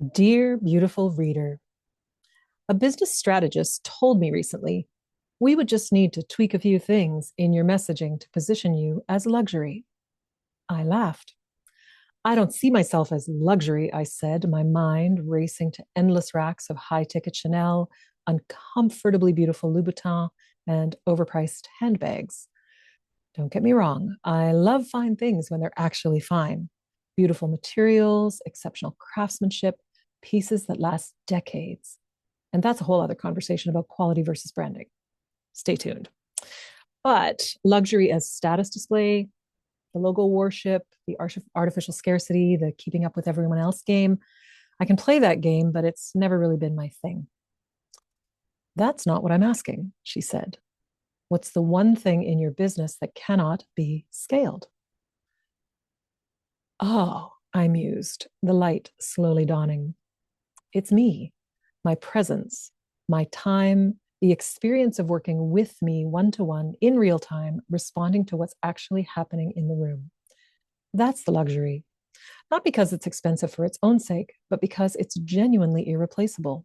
Dear beautiful reader, a business strategist told me recently we would just need to tweak a few things in your messaging to position you as luxury. I laughed. I don't see myself as luxury, I said, my mind racing to endless racks of high ticket Chanel, uncomfortably beautiful Louboutin, and overpriced handbags. Don't get me wrong, I love fine things when they're actually fine. Beautiful materials, exceptional craftsmanship, pieces that last decades. And that's a whole other conversation about quality versus branding. Stay tuned. But luxury as status display, the logo worship, the artificial scarcity, the keeping up with everyone else game, I can play that game, but it's never really been my thing. That's not what I'm asking, she said. What's the one thing in your business that cannot be scaled? Oh, I mused, the light slowly dawning. It's me, my presence, my time, the experience of working with me one to one in real time, responding to what's actually happening in the room. That's the luxury. Not because it's expensive for its own sake, but because it's genuinely irreplaceable.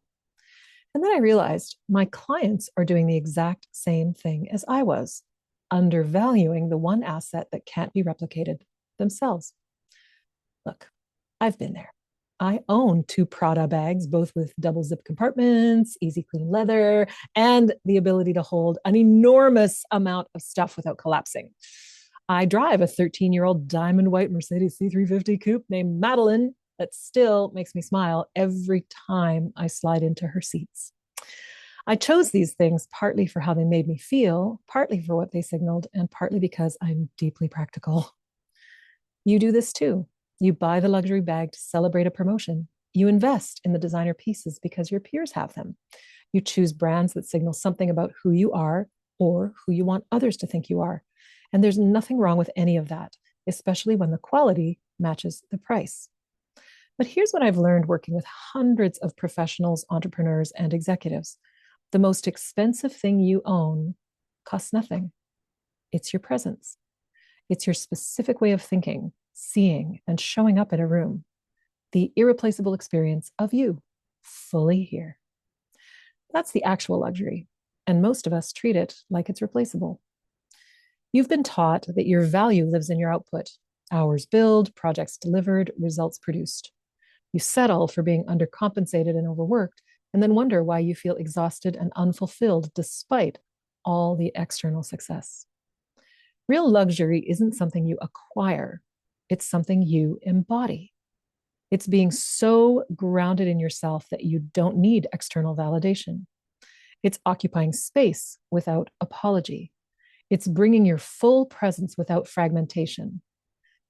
And then I realized my clients are doing the exact same thing as I was, undervaluing the one asset that can't be replicated themselves. Look, I've been there. I own two Prada bags, both with double zip compartments, easy clean leather, and the ability to hold an enormous amount of stuff without collapsing. I drive a 13-year-old diamond white Mercedes C350 coupe named Madeline that still makes me smile every time I slide into her seats. I chose these things partly for how they made me feel, partly for what they signaled, and partly because I'm deeply practical. You do this too. You buy the luxury bag to celebrate a promotion. You invest in the designer pieces because your peers have them. You choose brands that signal something about who you are or who you want others to think you are. And there's nothing wrong with any of that, especially when the quality matches the price. But here's what I've learned working with hundreds of professionals, entrepreneurs, and executives. The most expensive thing you own costs nothing. It's your presence. It's your specific way of thinking, seeing, and showing up in a room. The irreplaceable experience of you, fully here. That's the actual luxury, and most of us treat it like it's replaceable. You've been taught that your value lives in your output: hours billed, projects delivered, results produced. You settle for being undercompensated and overworked, and then wonder why you feel exhausted and unfulfilled despite all the external success. Real luxury isn't something you acquire, it's something you embody. It's being so grounded in yourself that you don't need external validation. It's occupying space without apology. It's bringing your full presence without fragmentation.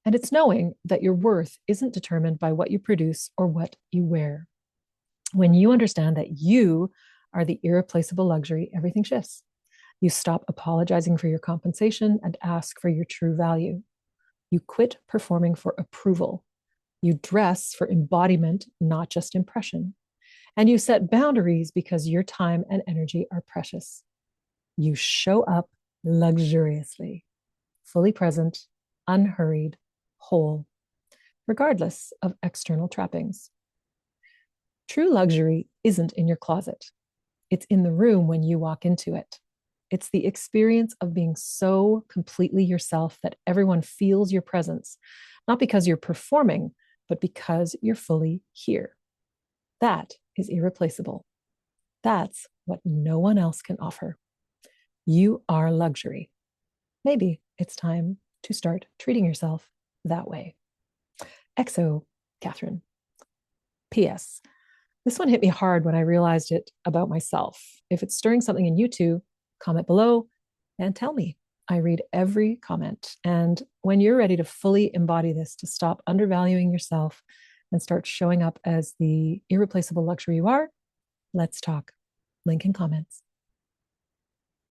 And it's knowing that your worth isn't determined by what you produce or what you wear. When you understand that you are the irreplaceable luxury, everything shifts. You stop apologizing for your compensation and ask for your true value. You quit performing for approval. You dress for embodiment, not just impression. And you set boundaries because your time and energy are precious. You show up luxuriously, fully present, unhurried, whole, regardless of external trappings. True luxury isn't in your closet. It's in the room when you walk into it. It's the experience of being so completely yourself that everyone feels your presence, not because you're performing, but because you're fully here. That is irreplaceable. That's what no one else can offer. You are luxury. Maybe it's time to start treating yourself that way. XO, Catherine. P.S. This one hit me hard when I realized it about myself. If it's stirring something in you too, comment below and tell me. I read every comment. And when you're ready to fully embody this, to stop undervaluing yourself and start showing up as the irreplaceable luxury you are, let's talk. Link in comments.